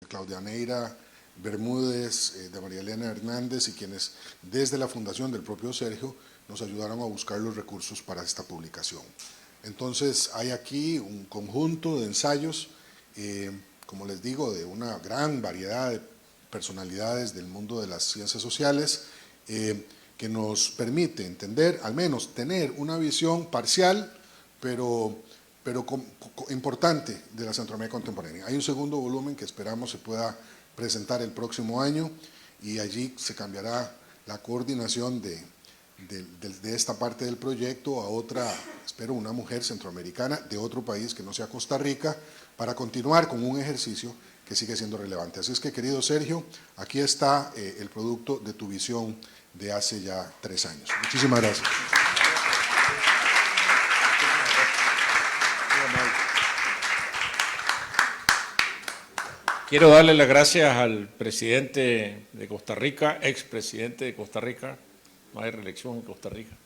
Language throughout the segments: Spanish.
Claudia Neira Bermúdez, de María Elena Hernández y quienes desde la fundación del propio Sergio nos ayudaron a buscar los recursos para esta publicación. Entonces hay aquí un conjunto de ensayos, como les digo, de una gran variedad de personalidades del mundo de las ciencias sociales, que nos permite entender, al menos tener una visión parcial, pero importante de la Centroamérica contemporánea. Hay un segundo volumen que esperamos se pueda presentar el próximo año y allí se cambiará la coordinación de esta parte del proyecto a otra, espero, una mujer centroamericana de otro país que no sea Costa Rica, para continuar con un ejercicio que sigue siendo relevante. Así es que, querido Sergio, aquí está el producto de tu visión de hace ya 3 años. Muchísimas gracias. Quiero darle las gracias al presidente de Costa Rica, expresidente de Costa Rica, no hay reelección en Costa Rica,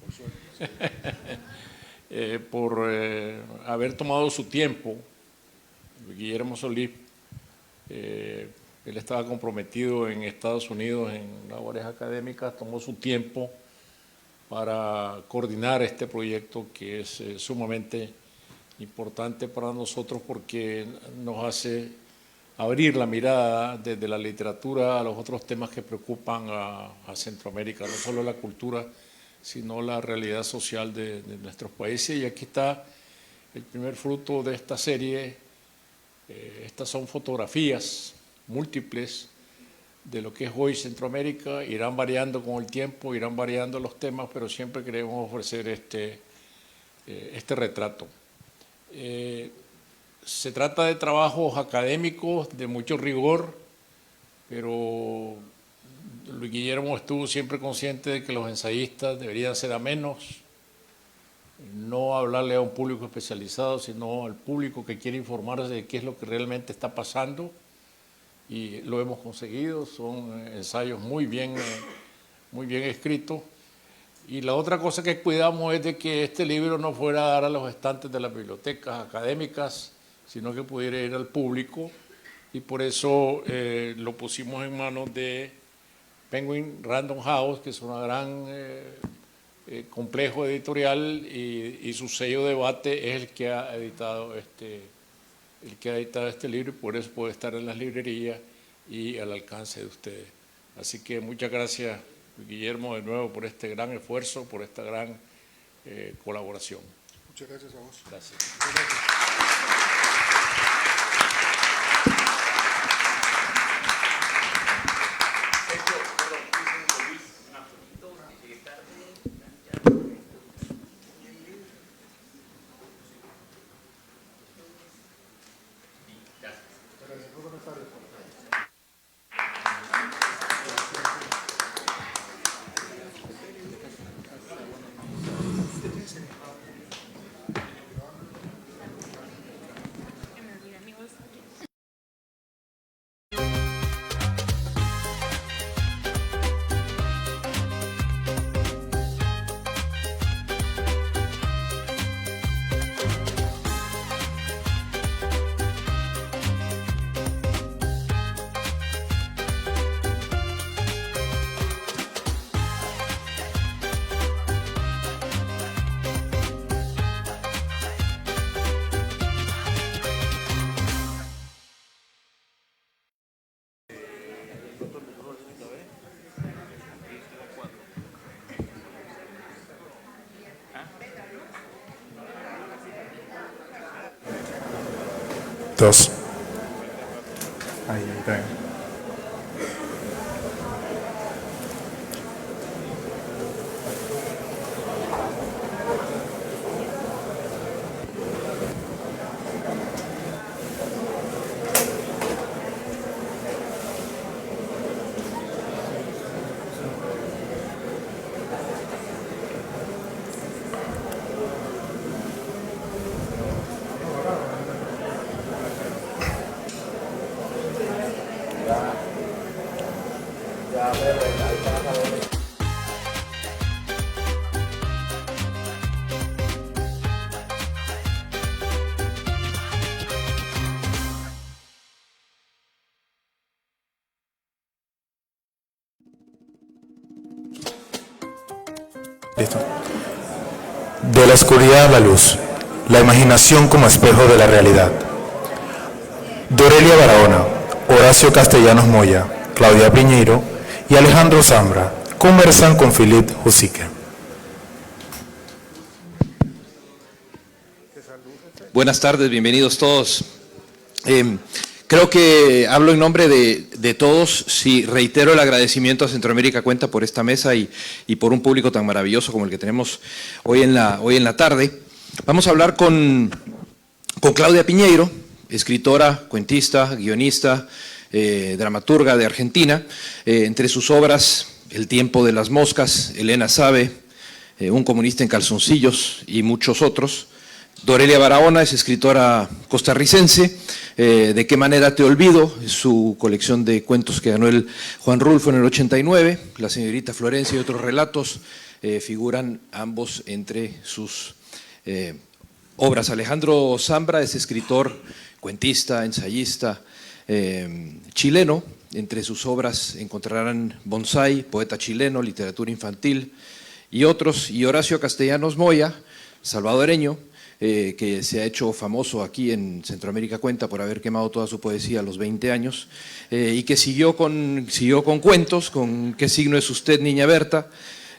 por haber tomado su tiempo. Guillermo Solís, él estaba comprometido en Estados Unidos en labores académicas, tomó su tiempo para coordinar este proyecto que es sumamente importante para nosotros porque nos hace abrir la mirada desde la literatura a los otros temas que preocupan a Centroamérica, no solo la cultura, sino la realidad social de nuestros países. Y aquí está el primer fruto de esta serie. Estas son fotografías múltiples de lo que es hoy Centroamérica, irán variando con el tiempo, irán variando los temas, pero siempre queremos ofrecer este retrato. Se trata de trabajos académicos de mucho rigor, pero Luis Guillermo estuvo siempre consciente de que los ensayistas deberían ser amenos, no hablarle a un público especializado, sino al público que quiere informarse de qué es lo que realmente está pasando, y lo hemos conseguido. Son ensayos muy bien escritos. Y la otra cosa que cuidamos es de que este libro no fuera a dar a los estantes de las bibliotecas académicas, sino que pudiera ir al público, y por eso lo pusimos en manos de Penguin Random House, que es una gran complejo editorial, y su sello Debate es el que ha editado este libro, y por eso puede estar en las librerías y al alcance de ustedes. Así que muchas gracias, Guillermo, de nuevo por este gran esfuerzo, por esta gran colaboración. Muchas gracias a vos. Gracias. Muchas gracias. Dos. Ahí está. Listo. De la oscuridad a la luz, la imaginación como espejo de la realidad. Dorelia Barahona, Horacio Castellanos Moya, Claudia Piñeiro y Alejandro Zambra conversan con Philip Jusique. Buenas tardes, bienvenidos todos. Creo que hablo en nombre de todos si reitero el agradecimiento a Centroamérica Cuenta por esta mesa y por un público tan maravilloso como el que tenemos hoy en la tarde. Vamos a hablar con Claudia Piñeiro, escritora, cuentista, guionista, dramaturga de Argentina. Entre sus obras, El tiempo de las moscas, Elena sabe, Un comunista en calzoncillos y muchos otros. Dorelia Barahona es escritora costarricense. ¿De qué manera te olvido? Es su colección de cuentos que ganó el Juan Rulfo en el 89. La señorita Florencia y otros relatos figuran ambos entre sus obras. Alejandro Zambra es escritor, cuentista, ensayista chileno. Entre sus obras encontrarán Bonsai, poeta chileno, literatura infantil y otros. Y Horacio Castellanos Moya, salvadoreño, que se ha hecho famoso aquí en Centroamérica Cuenta por haber quemado toda su poesía a los 20 años, y que siguió con cuentos, con ¿Qué signo es usted, niña Berta?,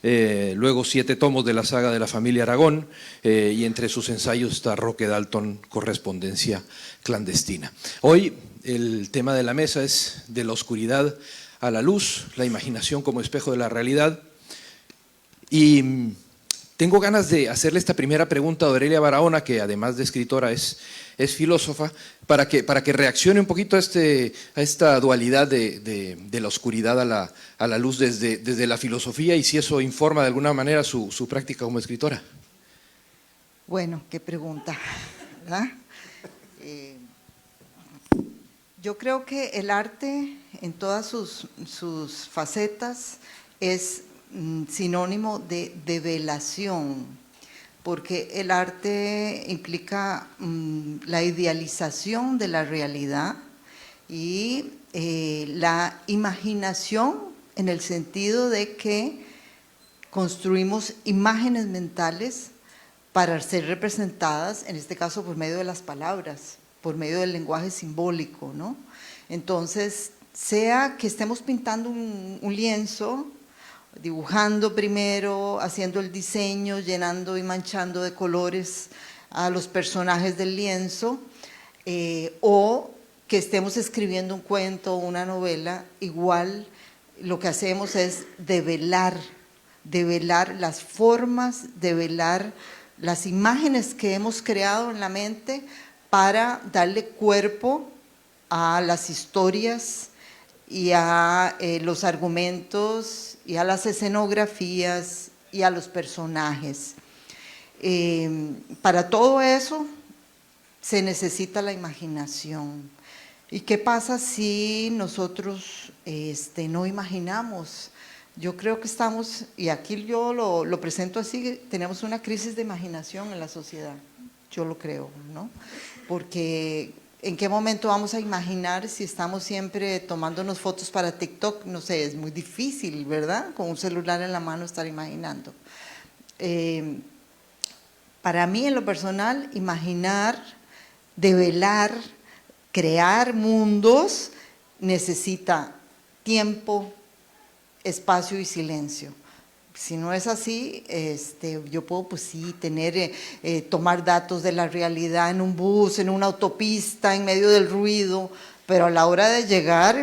luego 7 tomos de la saga de la familia Aragón, y entre sus ensayos está Roque Dalton, correspondencia clandestina. Hoy el tema de la mesa es de la oscuridad a la luz, la imaginación como espejo de la realidad, y tengo ganas de hacerle esta primera pregunta a Dorelia Barahona, que además de escritora es filósofa, para que reaccione un poquito a esta dualidad de la oscuridad a la luz desde la filosofía, y si eso informa de alguna manera su práctica como escritora. Bueno, qué pregunta, ¿verdad? Yo creo que el arte en todas sus facetas es sinónimo de develación, porque el arte implica la idealización de la realidad y la imaginación, en el sentido de que construimos imágenes mentales para ser representadas, en este caso por medio de las palabras, por medio del lenguaje simbólico, ¿no? Entonces, sea que estemos pintando un lienzo, dibujando primero, haciendo el diseño, llenando y manchando de colores a los personajes del lienzo, o que estemos escribiendo un cuento o una novela, igual lo que hacemos es develar las formas, develar las imágenes que hemos creado en la mente para darle cuerpo a las historias y a los argumentos y a las escenografías y a los personajes. Para todo eso se necesita la imaginación. ¿Y qué pasa si nosotros no imaginamos? Yo creo que estamos, y aquí yo lo presento así, tenemos una crisis de imaginación en la sociedad. Yo lo creo, ¿no? Porque ¿en qué momento vamos a imaginar si estamos siempre tomándonos fotos para TikTok? No sé, es muy difícil, ¿verdad? Con un celular en la mano estar imaginando. Para mí, en lo personal, imaginar, develar, crear mundos necesita tiempo, espacio y silencio. Si no es así, yo puedo, pues sí, tomar datos de la realidad en un bus, en una autopista, en medio del ruido, pero a la hora de llegar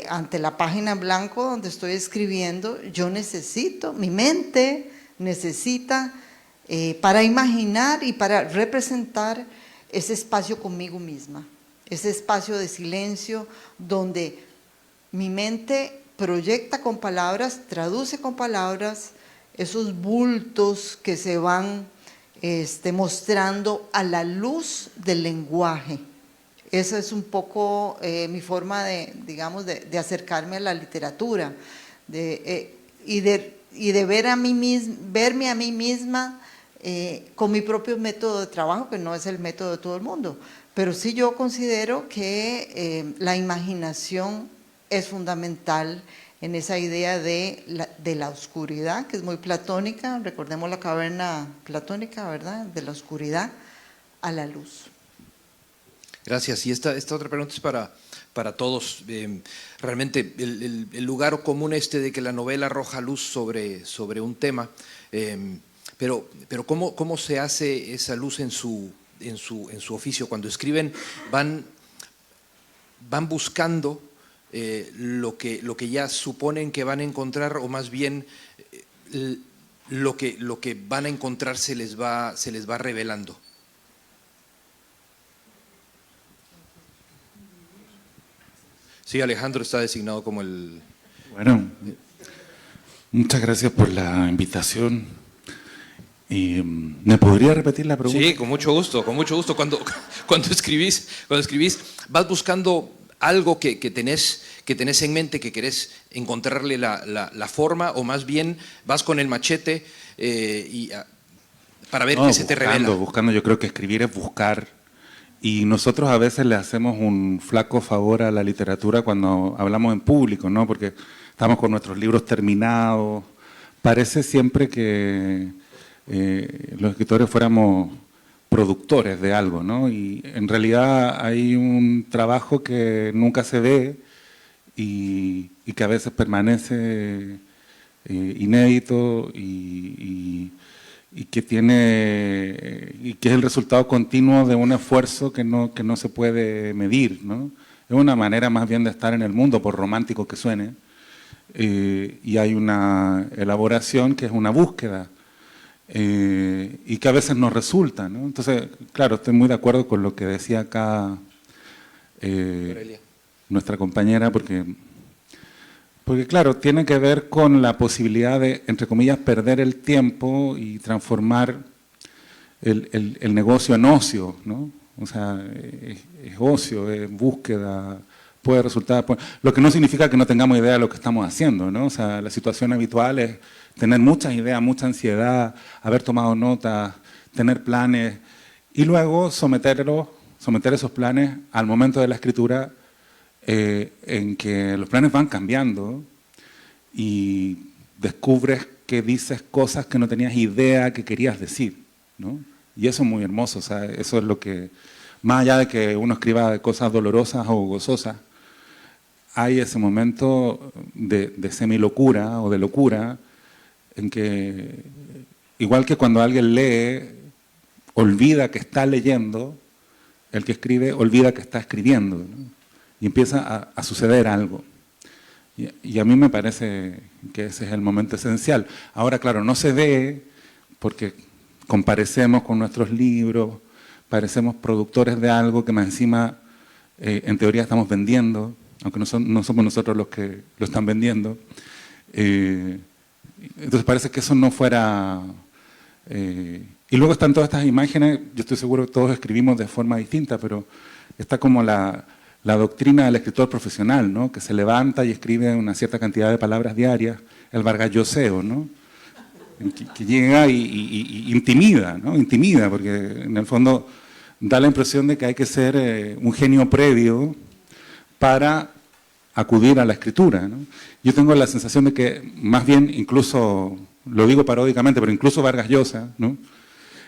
ante la página en blanco donde estoy escribiendo, yo necesito, mi mente necesita, para imaginar y para representar ese espacio conmigo misma, ese espacio de silencio donde mi mente proyecta con palabras, traduce con palabras esos bultos que se van mostrando a la luz del lenguaje. Esa es un poco mi forma de acercarme a la literatura, y de verme a mí misma con mi propio método de trabajo, que no es el método de todo el mundo, pero sí yo considero que la imaginación es fundamental en esa idea de la oscuridad, que es muy platónica, recordemos la caverna platónica, ¿verdad? De la oscuridad a la luz. Gracias. Y esta otra pregunta es para todos. Realmente el lugar común de que la novela arroja luz sobre un tema, pero ¿cómo se hace esa luz en su oficio? Cuando escriben van buscando lo que ya suponen que van a encontrar, o más bien lo que van a encontrar se les va revelando. Sí, Alejandro está designado como el... Bueno, muchas gracias por la invitación. Y, ¿me podría repetir la pregunta? Sí, con mucho gusto, con mucho gusto. Cuando escribís, vas buscando algo que tenés en mente, que querés encontrarle la forma, o más bien vas con el machete para ver qué se te revela. Buscando, yo creo que escribir es buscar. Y nosotros a veces le hacemos un flaco favor a la literatura cuando hablamos en público, ¿no? Porque estamos con nuestros libros terminados. Parece siempre que los escritores fuéramos productores de algo, ¿no? Y en realidad hay un trabajo que nunca se ve y que a veces permanece inédito y que es el resultado continuo de un esfuerzo que no se puede medir, ¿no? Es una manera más bien de estar en el mundo, por romántico que suene, y hay una elaboración que es una búsqueda, y que a veces nos resulta, ¿no? Entonces, claro, estoy muy de acuerdo con lo que decía acá nuestra compañera, porque claro, tiene que ver con la posibilidad de, entre comillas, perder el tiempo y transformar el negocio en ocio, ¿no? O sea, es ocio, es búsqueda, puede resultar... Lo que no significa que no tengamos idea de lo que estamos haciendo, ¿no? O sea, la situación habitual es tener muchas ideas, mucha ansiedad, haber tomado notas, tener planes, y luego someter esos planes al momento de la escritura, en que los planes van cambiando y descubres que dices cosas que no tenías idea que querías decir, ¿no? Y eso es muy hermoso, o sea, eso es lo que, más allá de que uno escriba de cosas dolorosas o gozosas, hay ese momento de semilocura o de locura en que, igual que cuando alguien lee, olvida que está leyendo, el que escribe olvida que está escribiendo, ¿no? Y empieza a suceder algo. Y a mí me parece que ese es el momento esencial. Ahora, claro, no se ve porque comparecemos con nuestros libros, parecemos productores de algo que más encima, en teoría, estamos vendiendo, aunque no somos nosotros los que lo están vendiendo. Entonces parece que eso no fuera... y luego están todas estas imágenes, yo estoy seguro que todos escribimos de forma distinta, pero está como la doctrina del escritor profesional, ¿no? Que se levanta y escribe una cierta cantidad de palabras diarias, el vargalloseo, ¿no? Que llega y intimida, ¿no? Intimida, porque en el fondo da la impresión de que hay que ser un genio previo para acudir a la escritura, ¿no? Yo tengo la sensación de que más bien, incluso, lo digo paródicamente, pero incluso Vargas Llosa, ¿no?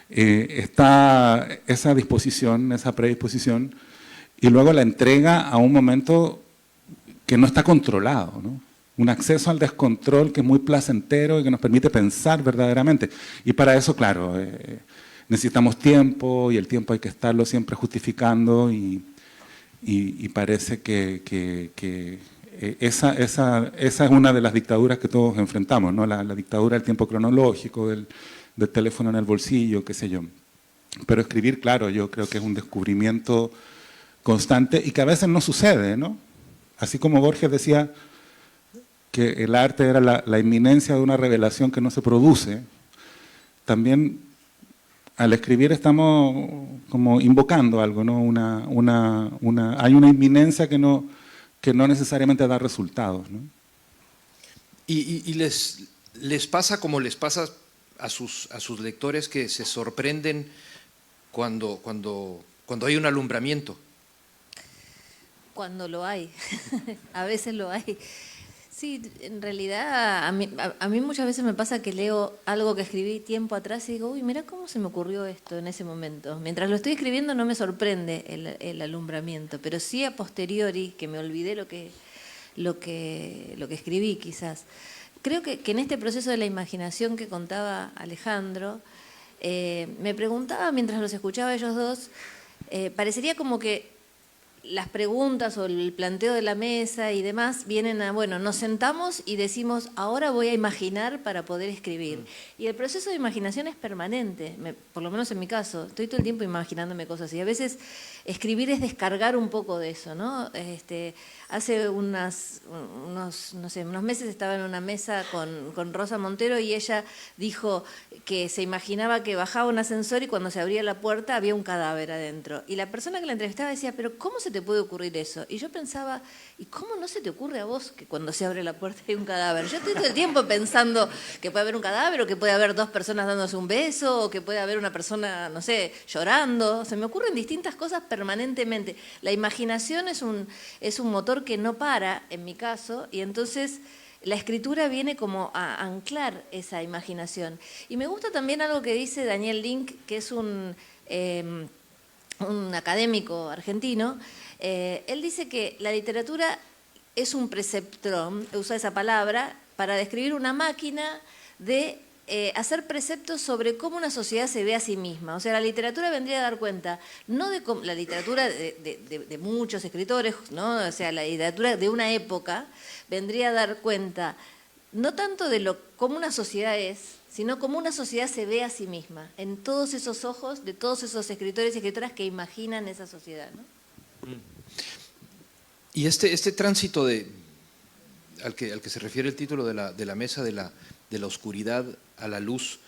Está esa disposición, esa predisposición, y luego la entrega a un momento que no está controlado, ¿no? Un acceso al descontrol que es muy placentero y que nos permite pensar verdaderamente. Y para eso, claro, necesitamos tiempo, y el tiempo hay que estarlo siempre justificando, y parece que esa es una de las dictaduras que todos enfrentamos, ¿no? La dictadura del tiempo cronológico, del teléfono en el bolsillo, qué sé yo. Pero escribir, claro, yo creo que es un descubrimiento constante y que a veces no sucede, ¿no? Así como Borges decía que el arte era la inminencia de una revelación que no se produce, también al escribir estamos como invocando algo, ¿no? Hay una inminencia que no necesariamente da resultados, ¿no? Y les pasa como les pasa a sus lectores, que se sorprenden cuando hay un alumbramiento. Cuando lo hay, a veces lo hay. Sí, en realidad a mí muchas veces me pasa que leo algo que escribí tiempo atrás y digo, uy, mira cómo se me ocurrió esto en ese momento. Mientras lo estoy escribiendo no me sorprende el alumbramiento, pero sí a posteriori, que me olvidé lo que escribí quizás. Creo que en este proceso de la imaginación que contaba Alejandro, me preguntaba mientras los escuchaba a ellos dos, parecería como que las preguntas o el planteo de la mesa y demás vienen a, bueno, nos sentamos y decimos, ahora voy a imaginar para poder escribir. Y el proceso de imaginación es permanente, por lo menos en mi caso, estoy todo el tiempo imaginándome cosas y a veces escribir es descargar un poco de eso, ¿no? Hace unos meses estaba en una mesa con Rosa Montero y ella dijo que se imaginaba que bajaba un ascensor y cuando se abría la puerta había un cadáver adentro. Y la persona que la entrevistaba decía, pero ¿cómo se te puede ocurrir eso? Y yo pensaba, ¿y cómo no se te ocurre a vos que cuando se abre la puerta hay un cadáver? Yo estoy todo el tiempo pensando que puede haber un cadáver o que puede haber dos personas dándose un beso o que puede haber una persona, no sé, llorando. Se me ocurren distintas cosas permanentemente. La imaginación es un motor que no para, en mi caso, y entonces la escritura viene como a anclar esa imaginación. Y me gusta también algo que dice Daniel Link, que es un académico argentino. Él dice que la literatura es un preceptrón, usa esa palabra, para describir una máquina de hacer preceptos sobre cómo una sociedad se ve a sí misma. O sea, la literatura vendría a dar cuenta, no de la literatura de muchos escritores, ¿no? O sea, la literatura de una época vendría a dar cuenta no tanto de cómo una sociedad es, sino cómo una sociedad se ve a sí misma, en todos esos ojos de todos esos escritores y escritoras que imaginan esa sociedad, ¿no? Y este tránsito al que se refiere el título de la mesa, de la oscuridad a la luz,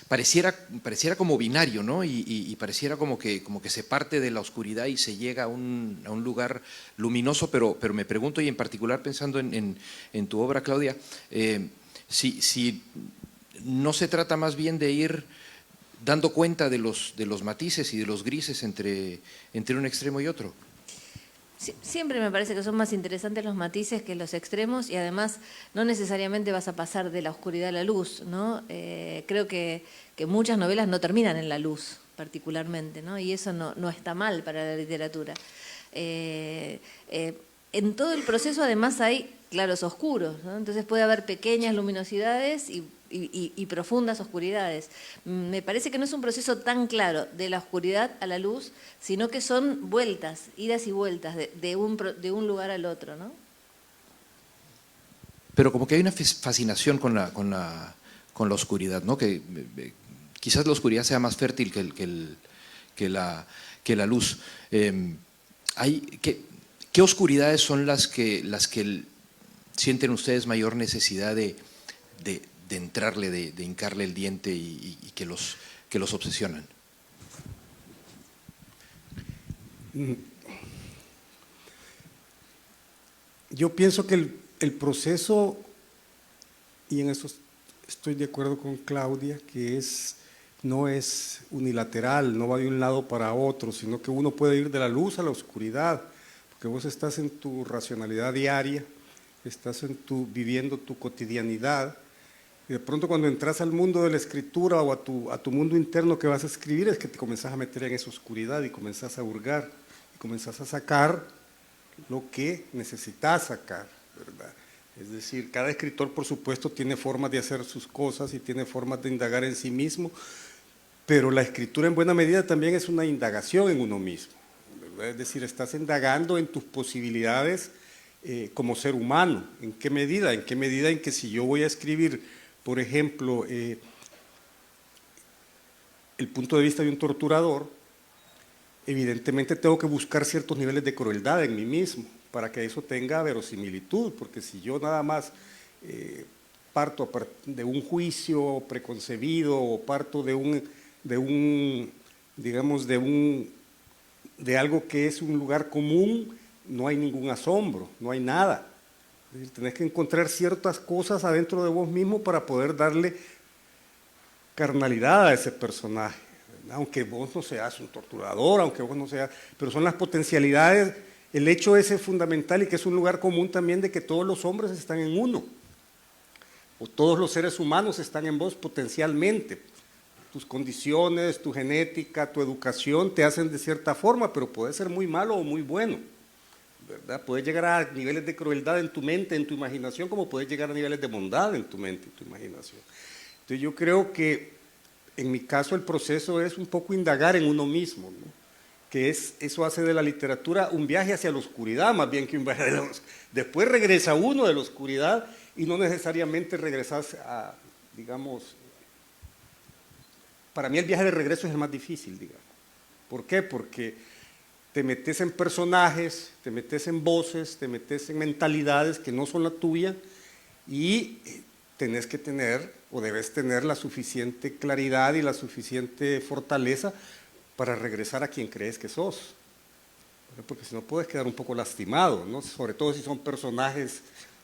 pareciera como binario, ¿no? Y pareciera como que se parte de la oscuridad y se llega a un lugar luminoso, pero me pregunto, y en particular pensando en tu obra, Claudia, si no se trata más bien de ir dando cuenta de los matices y de los grises entre un extremo y otro. Siempre me parece que son más interesantes los matices que los extremos y además no necesariamente vas a pasar de la oscuridad a la luz, ¿no? Creo que muchas novelas no terminan en la luz particularmente, ¿no? Y eso no está mal para la literatura. En todo el proceso además hay claros oscuros, ¿no? Entonces puede haber pequeñas luminosidades y profundas oscuridades. Me parece que no es un proceso tan claro de la oscuridad a la luz, sino que son vueltas, idas y vueltas de un lugar al otro, ¿no? Pero como que hay una fascinación con la oscuridad, ¿no? Que quizás la oscuridad sea más fértil que la luz. ¿Qué oscuridades son las que sienten ustedes mayor necesidad de entrarle, de hincarle el diente y que los obsesionan? Yo pienso que el proceso, y en eso estoy de acuerdo con Claudia, que no es unilateral, no va de un lado para otro, sino que uno puede ir de la luz a la oscuridad, porque vos estás en tu racionalidad diaria, estás viviendo tu cotidianidad, y de pronto cuando entras al mundo de la escritura o a tu mundo interno que vas a escribir es que te comenzás a meter en esa oscuridad y comenzás a hurgar, y comenzás a sacar lo que necesitas sacar, ¿verdad? Es decir, cada escritor por supuesto tiene formas de hacer sus cosas y tiene formas de indagar en sí mismo, pero la escritura en buena medida también es una indagación en uno mismo, ¿verdad? Es decir, estás indagando en tus posibilidades como ser humano. ¿En qué medida? En que si yo voy a escribir, por ejemplo, el punto de vista de un torturador, evidentemente tengo que buscar ciertos niveles de crueldad en mí mismo para que eso tenga verosimilitud, porque si yo nada más parto de un juicio preconcebido o parto de algo que es un lugar común, no hay ningún asombro, no hay nada. Es decir, tenés que encontrar ciertas cosas adentro de vos mismo para poder darle carnalidad a ese personaje, ¿verdad? Aunque vos no seas un torturador, aunque vos no seas, pero son las potencialidades el hecho ese fundamental y que es un lugar común también de que todos los hombres están en uno, o todos los seres humanos están en vos potencialmente. Tus condiciones, tu genética, tu educación te hacen de cierta forma, pero puede ser muy malo o muy bueno, ¿verdad? Puedes llegar a niveles de crueldad en tu mente, en tu imaginación, como puedes llegar a niveles de bondad en tu mente, en tu imaginación. Entonces yo creo que en mi caso el proceso es un poco indagar en uno mismo, ¿no? Que eso hace de la literatura un viaje hacia la oscuridad, más bien que un viaje de la oscuridad. Después regresa uno de la oscuridad y no necesariamente regresas a, digamos, para mí el viaje de regreso es el más difícil, digamos. ¿Por qué? Porque te metes en personajes, te metes en voces, te metes en mentalidades que no son la tuya y tenés que tener o debes tener la suficiente claridad y la suficiente fortaleza para regresar a quien crees que sos. Porque si no puedes quedar un poco lastimado, ¿no? Sobre todo si son personajes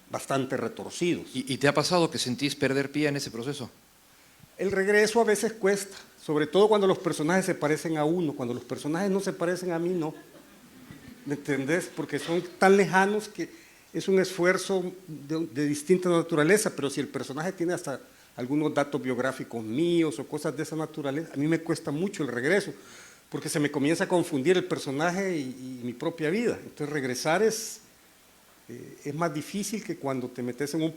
bastante retorcidos. ¿Y te ha pasado que sentís perder pie en ese proceso? El regreso a veces cuesta, sobre todo cuando los personajes se parecen a uno. Cuando los personajes no se parecen a mí, no. ¿Me entendés? Porque son tan lejanos que es un esfuerzo de distinta naturaleza, pero si el personaje tiene hasta algunos datos biográficos míos o cosas de esa naturaleza, a mí me cuesta mucho el regreso, porque se me comienza a confundir el personaje y mi propia vida. Entonces regresar es más difícil que cuando te metes en un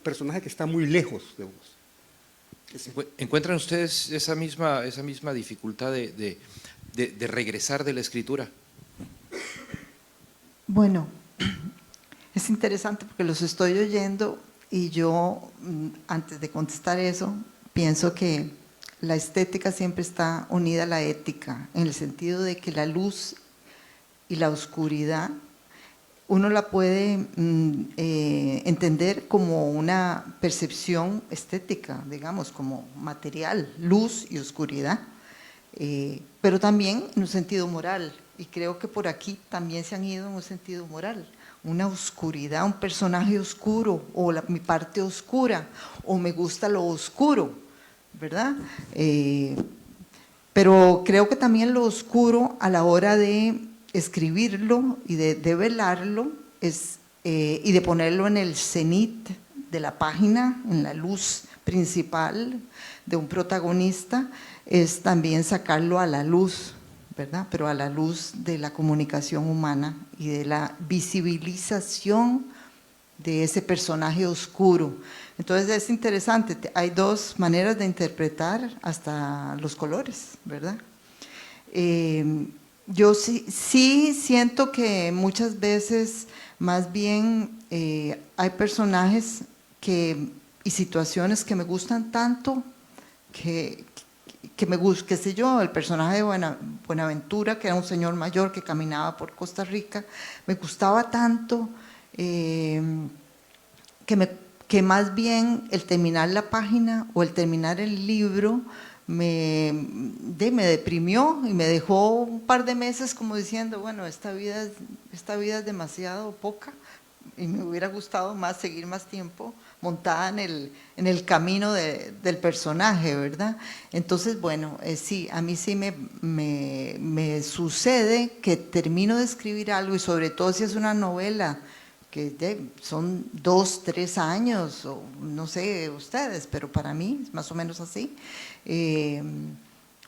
personaje que está muy lejos de vos. ¿Encuentran ustedes esa misma dificultad de regresar de la escritura? Bueno, es interesante porque los estoy oyendo y yo, antes de contestar eso, pienso que la estética siempre está unida a la ética, en el sentido de que la luz y la oscuridad uno la puede entender como una percepción estética, digamos, como material, luz y oscuridad, pero también en un sentido moral, y creo que por aquí también se han ido en un sentido moral, una oscuridad, un personaje oscuro, o mi parte oscura, o me gusta lo oscuro, ¿verdad? Pero creo que también lo oscuro a la hora de escribirlo y de develarlo y de ponerlo en el cenit de la página, en la luz principal de un protagonista, es también sacarlo a la luz, ¿verdad? Pero a la luz de la comunicación humana y de la visibilización de ese personaje oscuro. Entonces es interesante, hay dos maneras de interpretar hasta los colores, ¿verdad? Yo sí siento que muchas veces más bien hay personajes y situaciones que me gustan tanto que me gusta, qué sé yo, el personaje de Buenaventura, que era un señor mayor que caminaba por Costa Rica, me gustaba tanto que más bien el terminar la página o el terminar el libro me deprimió y me dejó un par de meses como diciendo, bueno, esta vida es demasiado poca y me hubiera gustado más seguir más tiempo montada en el camino del personaje, ¿verdad? Entonces, bueno, sí, a mí sí me sucede que termino de escribir algo y sobre todo si es una novela que son 2, 3 años, o no sé ustedes, pero para mí es más o menos así,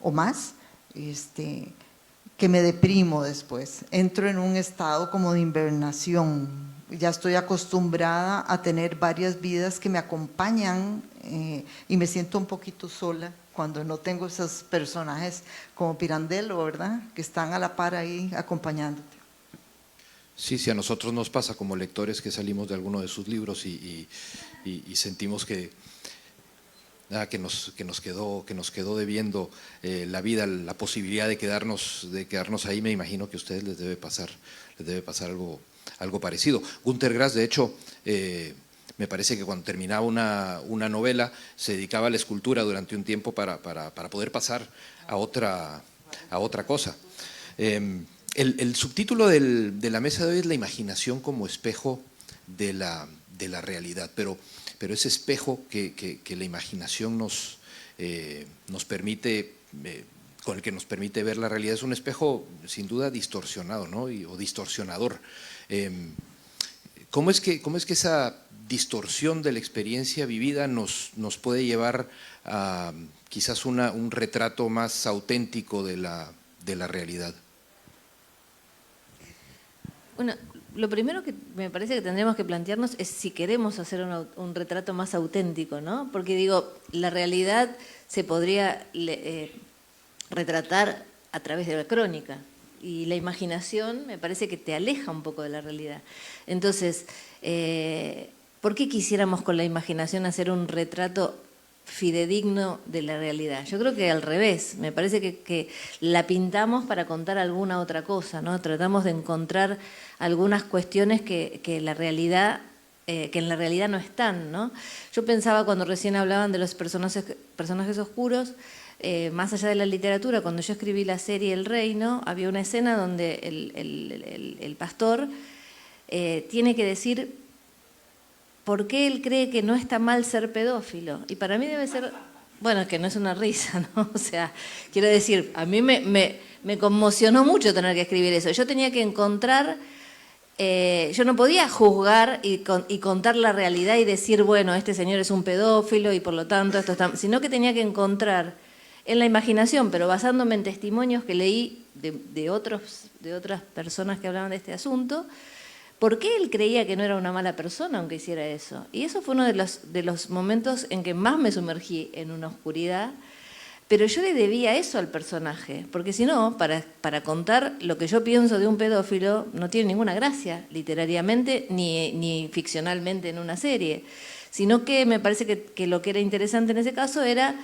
o más, que me deprimo después, entro en un estado como de invernación, ya estoy acostumbrada a tener varias vidas que me acompañan y me siento un poquito sola cuando no tengo esos personajes como Pirandello, ¿verdad?, que están a la par ahí acompañándote. Sí, a nosotros nos pasa como lectores que salimos de alguno de sus libros y sentimos que nos quedó debiendo la vida, la posibilidad de quedarnos ahí. Me imagino que a ustedes les debe pasar algo parecido. Günter Grass, de hecho, me parece que cuando terminaba una novela se dedicaba a la escultura durante un tiempo para poder pasar a otra cosa. El subtítulo de la mesa de hoy es la imaginación como espejo de la realidad, pero ese espejo que la imaginación nos permite con el que nos permite ver la realidad. Es un espejo sin duda distorsionado, ¿no? O distorsionador. ¿Cómo es que esa distorsión de la experiencia vivida nos puede llevar a quizás un retrato más auténtico de la realidad? Bueno, lo primero que me parece que tendríamos que plantearnos es si queremos hacer un retrato más auténtico, ¿no? Porque digo, la realidad se podría retratar a través de la crónica y la imaginación me parece que te aleja un poco de la realidad. Entonces, ¿por qué quisiéramos con la imaginación hacer un retrato fidedigno de la realidad? Yo creo que al revés, me parece que la pintamos para contar alguna otra cosa, ¿no? Tratamos de encontrar algunas cuestiones que en la realidad no están, ¿no? Yo pensaba cuando recién hablaban de los personajes oscuros, más allá de la literatura, cuando yo escribí la serie El Reino, había una escena donde el pastor tiene que decir por qué él cree que no está mal ser pedófilo. Y para mí debe ser, bueno, que no es una risa, ¿no? O sea, quiero decir, a mí me conmocionó mucho tener que escribir eso. Yo tenía que encontrar, yo no podía juzgar y contar la realidad y decir, bueno, este señor es un pedófilo y por lo tanto esto está, sino que tenía que encontrar en la imaginación, pero basándome en testimonios que leí de otras personas que hablaban de este asunto, ¿por qué él creía que no era una mala persona aunque hiciera eso? Y eso fue uno de los momentos en que más me sumergí en una oscuridad, pero yo le debía eso al personaje, porque si no, para contar lo que yo pienso de un pedófilo no tiene ninguna gracia literariamente ni ficcionalmente en una serie, sino que me parece que lo que era interesante en ese caso era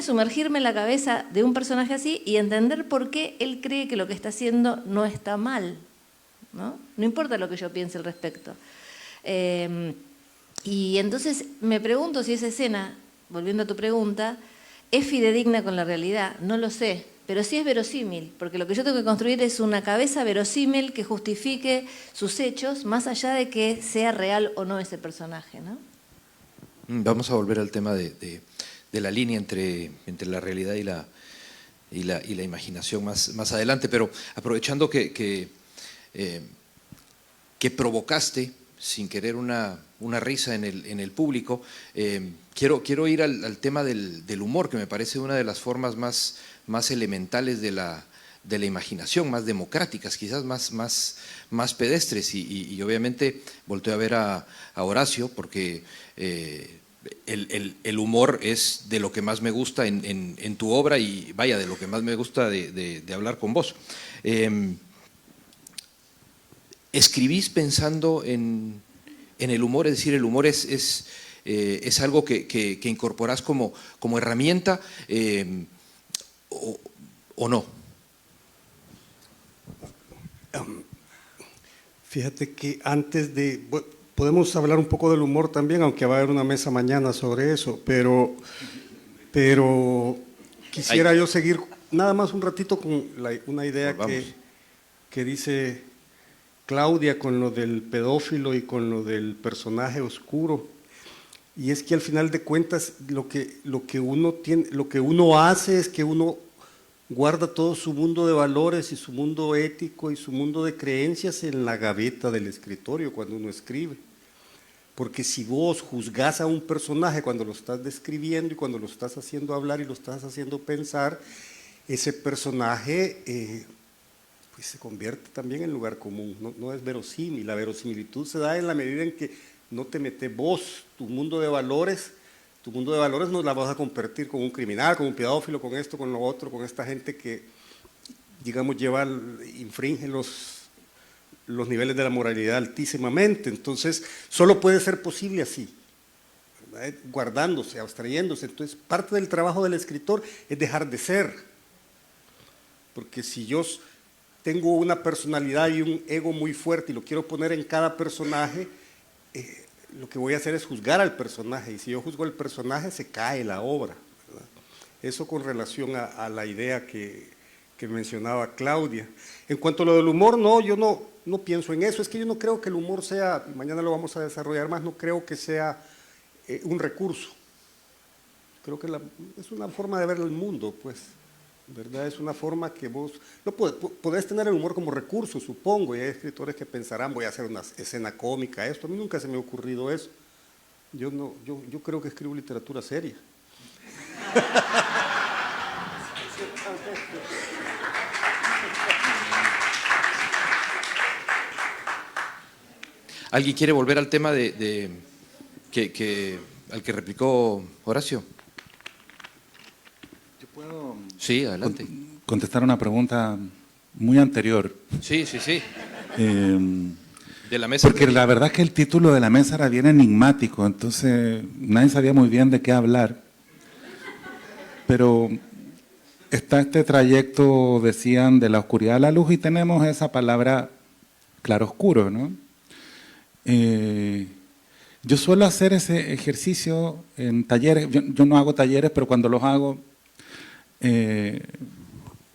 sumergirme en la cabeza de un personaje así y entender por qué él cree que lo que está haciendo no está mal. ¿No? No importa lo que yo piense al respecto. Y entonces me pregunto si esa escena, volviendo a tu pregunta, ¿es fidedigna con la realidad? No lo sé, pero sí es verosímil, porque lo que yo tengo que construir es una cabeza verosímil que justifique sus hechos, más allá de que sea real o no ese personaje, ¿no? Vamos a volver al tema de la línea entre la realidad y la imaginación más adelante, pero aprovechando que provocaste sin querer una risa en el público, quiero ir al tema del humor, que me parece una de las formas más elementales de la imaginación, más democráticas, quizás más pedestres, y obviamente volteo a ver a Horacio, porque el humor es de lo que más me gusta en tu obra, y vaya, de lo que más me gusta de hablar con vos. ¿Escribís pensando en el humor? Es decir, ¿el humor es algo que incorporás como herramienta o no? Fíjate que podemos hablar un poco del humor también, aunque va a haber una mesa mañana sobre eso, pero quisiera yo seguir nada más un ratito con una idea que dice Claudia con lo del pedófilo y con lo del personaje oscuro, y es que al final de cuentas lo que uno hace es que uno guarda todo su mundo de valores y su mundo ético y su mundo de creencias en la gaveta del escritorio cuando uno escribe, porque si vos juzgás a un personaje cuando lo estás describiendo y cuando lo estás haciendo hablar y lo estás haciendo pensar, ese personaje pues se convierte también en lugar común, no es verosímil. La verosimilitud se da en la medida en que no te metes vos, tu mundo de valores no la vas a convertir con un criminal, con un pedófilo, con esto, con lo otro, con esta gente que, digamos, infringe los niveles de la moralidad altísimamente. Entonces, solo puede ser posible así, ¿verdad? Guardándose, abstrayéndose. Entonces, parte del trabajo del escritor es dejar de ser, porque si yo tengo una personalidad y un ego muy fuerte y lo quiero poner en cada personaje, lo que voy a hacer es juzgar al personaje, y si yo juzgo al personaje se cae la obra, ¿verdad? Eso con relación a la idea que mencionaba Claudia. En cuanto a lo del humor, no, yo no pienso en eso, es que yo no creo que el humor sea, mañana lo vamos a desarrollar más, no creo que sea un recurso, creo que es una forma de ver el mundo, pues, ¿verdad? Es una forma que vos, no podés tener el humor como recurso, supongo, y hay escritores que pensarán, voy a hacer una escena cómica, esto, a mí nunca se me ha ocurrido eso. Yo creo que escribo literatura seria. ¿Alguien quiere volver al tema al que replicó Horacio? Yo puedo Sí, adelante. contestar una pregunta muy anterior. Sí, sí, sí. Eh, De la mesa. Porque la verdad es que el título de la mesa era bien enigmático, entonces nadie sabía muy bien de qué hablar. Pero está este trayecto, decían, de la oscuridad a la luz y tenemos esa palabra claroscuro, ¿no? Yo suelo hacer ese ejercicio en talleres, yo no hago talleres, pero cuando los hago,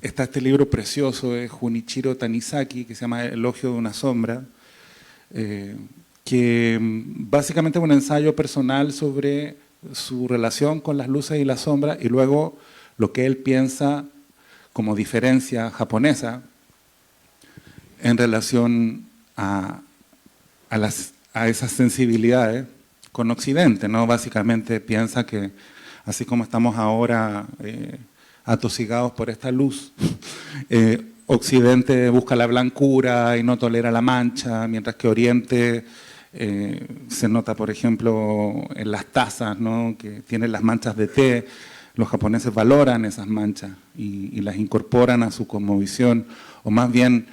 está este libro precioso de Junichiro Tanizaki que se llama Elogio de una sombra, que básicamente es un ensayo personal sobre su relación con las luces y las sombras y luego lo que él piensa como diferencia japonesa en relación a esas sensibilidades con Occidente, ¿no? Básicamente piensa que así como estamos ahora atosigados por esta luz, Occidente busca la blancura y no tolera la mancha, mientras que Oriente se nota, por ejemplo, en las tazas, ¿no? Que tienen las manchas de té. Los japoneses valoran esas manchas y las incorporan a su cosmovisión, o más bien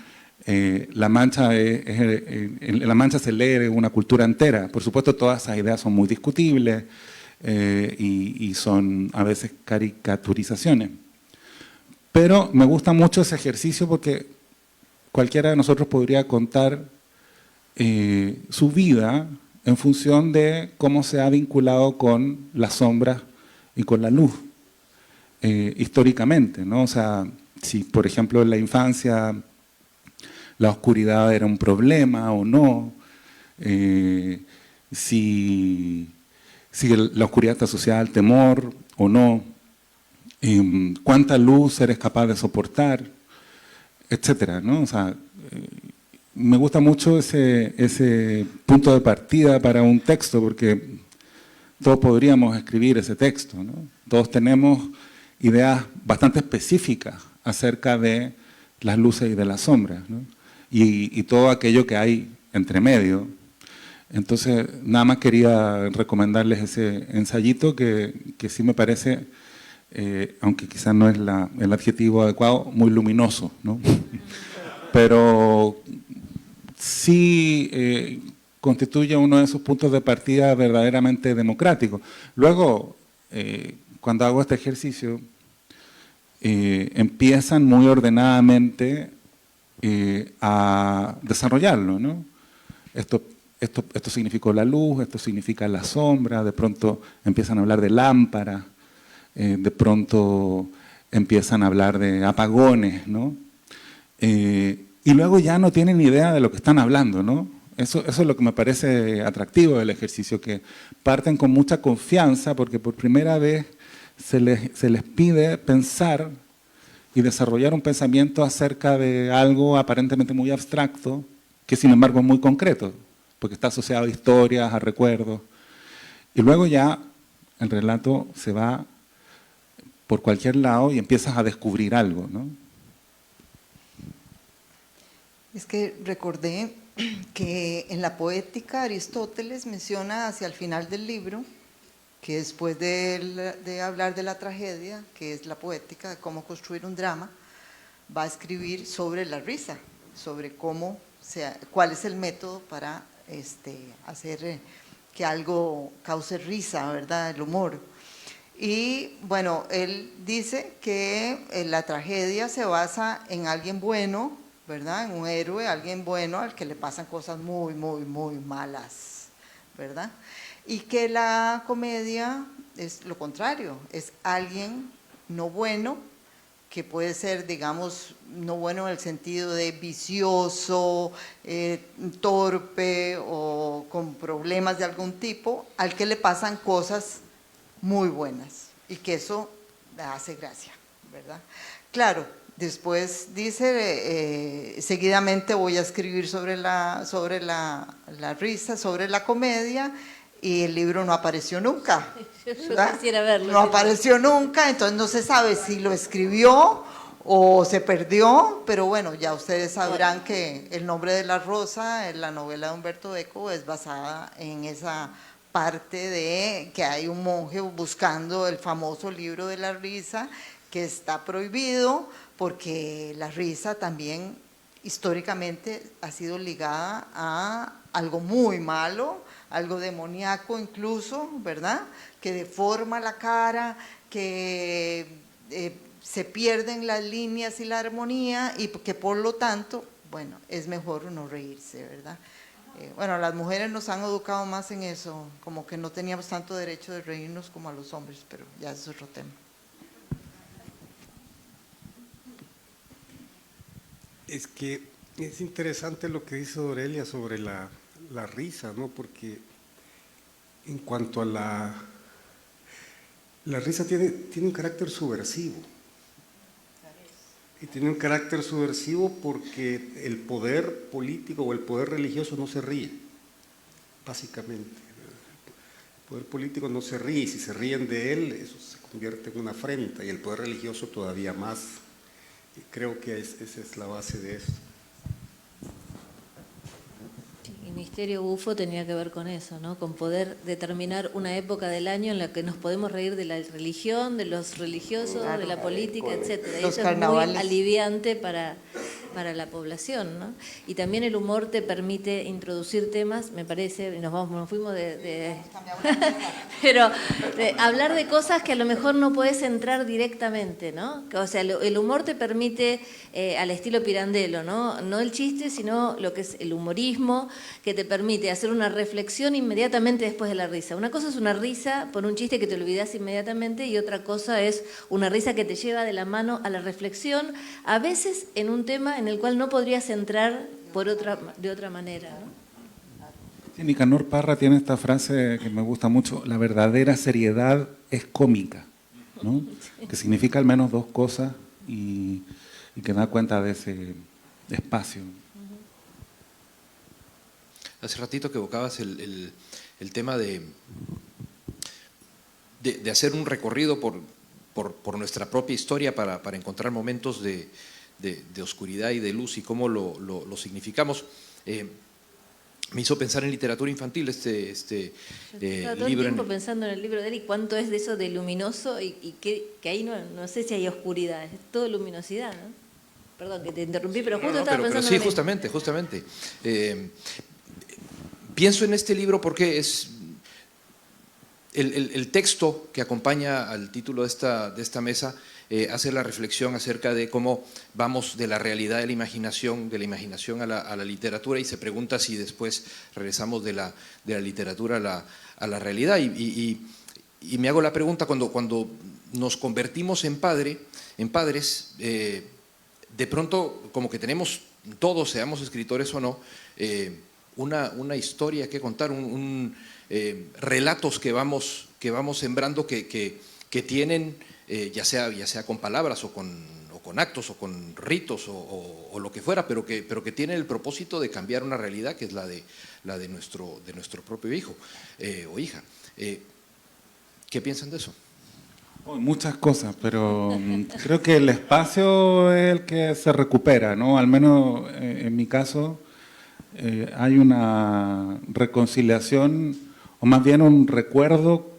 la mancha se lee una cultura entera. Por supuesto, todas esas ideas son muy discutibles y son a veces caricaturizaciones. Pero me gusta mucho ese ejercicio porque cualquiera de nosotros podría contar su vida en función de cómo se ha vinculado con las sombras y con la luz, históricamente, ¿no? O sea, si por ejemplo en la infancia la oscuridad era un problema o no, si la oscuridad está asociada al temor o no, cuánta luz eres capaz de soportar, etcétera, ¿no? O sea, me gusta mucho ese punto de partida para un texto, porque todos podríamos escribir ese texto, ¿no? Todos tenemos ideas bastante específicas acerca de las luces y de las sombras, ¿no? Y todo aquello que hay entre medio. Entonces, nada más quería recomendarles ese ensayito que sí me parece, aunque quizás no es el adjetivo adecuado, muy luminoso, ¿no? Pero sí constituye uno de esos puntos de partida verdaderamente democráticos. Luego, cuando hago este ejercicio, empiezan muy ordenadamente a desarrollarlo, ¿no? Esto significó la luz, esto significa la sombra, de pronto empiezan a hablar de lámpara, de pronto empiezan a hablar de apagones, ¿no? Y luego ya no tienen idea de lo que están hablando, ¿no? Eso es lo que me parece atractivo del ejercicio, que parten con mucha confianza porque por primera vez se les pide pensar y desarrollar un pensamiento acerca de algo aparentemente muy abstracto, que sin embargo es muy concreto, porque está asociado a historias, a recuerdos. Y luego ya el relato se va por cualquier lado y empiezas a descubrir algo, ¿no? Es que recordé que en la poética Aristóteles menciona hacia el final del libro que después de hablar de la tragedia, que es la poética, de cómo construir un drama, va a escribir sobre la risa, sobre cuál es el método para hacer que algo cause risa, ¿verdad? El humor. Y bueno, él dice que la tragedia se basa en alguien bueno, ¿verdad? En un héroe, alguien bueno al que le pasan cosas muy, muy, muy malas, ¿verdad? Y que la comedia es lo contrario, es alguien no bueno, que puede ser, digamos, no bueno en el sentido de vicioso, torpe o con problemas de algún tipo, al que le pasan cosas muy buenas y que eso hace gracia, ¿verdad? Claro, después dice, seguidamente voy a escribir sobre la risa, sobre la comedia, y el libro no apareció nunca. Yo ¿verdad? quisiera verlo. No apareció nunca, entonces no se sabe si lo escribió o se perdió, pero bueno, ya ustedes sabrán que El nombre de la rosa, la novela de Humberto Eco, es basada en esa parte de que hay un monje buscando el famoso libro de la risa, que está prohibido porque la risa también históricamente ha sido ligada a algo muy malo, algo demoníaco incluso, ¿verdad? Que deforma la cara, que se pierden las líneas y la armonía, y que por lo tanto, bueno, es mejor no reírse, ¿verdad? Bueno, las mujeres nos han educado más en eso, como que no teníamos tanto derecho de reírnos como a los hombres, pero ya es otro tema. Es que es interesante lo que dice Aurelia sobre la risa, ¿no? Porque en cuanto a la risa tiene un carácter subversivo. Y tiene un carácter subversivo porque el poder político o el poder religioso no se ríe, básicamente. El poder político no se ríe, y si se ríen de él, eso se convierte en una afrenta, y el poder religioso todavía más. Y creo que esa es la base de esto. El misterio bufo tenía que ver con eso, ¿no? Con poder determinar una época del año en la que nos podemos reír de la religión, de los religiosos, Claro, de la política, etcétera. los Eso es carnavales. muy aliviante para la población, ¿no? Y también el humor te permite introducir temas, me parece, y nos fuimos pero hablar de cosas que a lo mejor no podés entrar directamente, ¿no? O sea, el humor te permite, al estilo Pirandello, ¿no? No el chiste, sino lo que es el humorismo, que te permite hacer una reflexión inmediatamente después de la risa. Una cosa es una risa por un chiste que te olvidás inmediatamente, y otra cosa es una risa que te lleva de la mano a la reflexión, a veces en un tema en el cual no podrías entrar de otra manera, ¿no? Sí, Nicanor Parra tiene esta frase que me gusta mucho: la verdadera seriedad es cómica, ¿no? Que significa al menos dos cosas, y que da cuenta de ese espacio. Hace ratito que evocabas el tema de hacer un recorrido por nuestra propia historia para encontrar momentos de oscuridad y de luz, y cómo lo significamos. Me hizo pensar en literatura infantil Yo estaba todo el libro. tiempo pensando en el libro de él y cuánto es de eso de luminoso, y que ahí no sé si hay oscuridad, es todo luminosidad, ¿no? Perdón que te interrumpí, pero justo estaba pero pensando sí, en lo mismo. justamente. Pienso en este libro porque es el texto que acompaña al título de esta mesa. Hace la reflexión acerca de cómo vamos de la realidad de la imaginación a la literatura, y se pregunta si después regresamos de la literatura a la realidad. Y me hago la pregunta, cuando nos convertimos en padres, de pronto como que tenemos todos, seamos escritores o no, una historia que contar, relatos que vamos sembrando que tienen, ya sea con palabras o con actos o con ritos o lo que fuera, pero que tienen el propósito de cambiar una realidad que es la de nuestro propio hijo o hija. ¿Qué piensan de eso? Muchas cosas, pero creo que el espacio es el que se recupera, ¿no? Al menos en mi caso hay una reconciliación, o más bien un recuerdo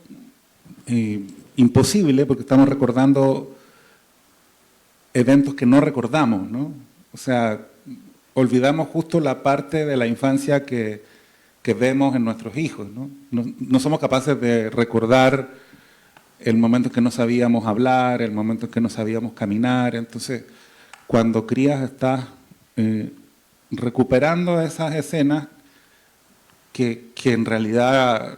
imposible, porque estamos recordando eventos que no recordamos, ¿no? O sea, olvidamos justo la parte de la infancia que vemos en nuestros hijos, ¿no? No somos capaces de recordar el momento en que no sabíamos hablar, el momento en que no sabíamos caminar. Entonces, cuando crías estás recuperando esas escenas que en realidad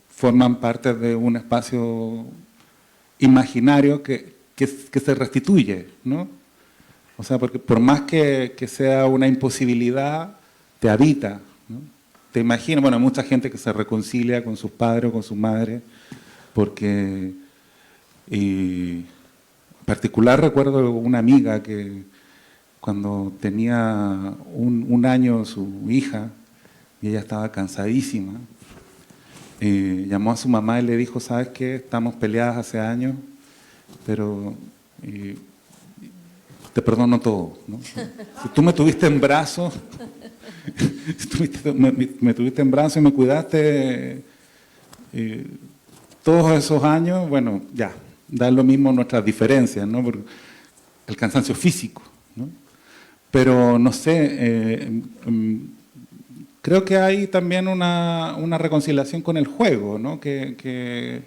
forman parte de un espacio imaginario que se restituye, ¿no? O sea, porque por más que sea una imposibilidad, te habita, ¿no? Te imaginas, bueno, hay mucha gente que se reconcilia con sus padres o con su madre, porque particular recuerdo una amiga que cuando tenía un año su hija, y ella estaba cansadísima, llamó a su mamá y le dijo, ¿sabes qué? Estamos peleadas hace años, pero te perdono todo, ¿no? Si tú me tuviste en brazos, me tuviste en brazos y me cuidaste todos esos años, bueno, ya, da lo mismo nuestras diferencias, ¿no? Porque el cansancio físico, ¿no? Pero no sé, creo que hay también una reconciliación con el juego, ¿no? Que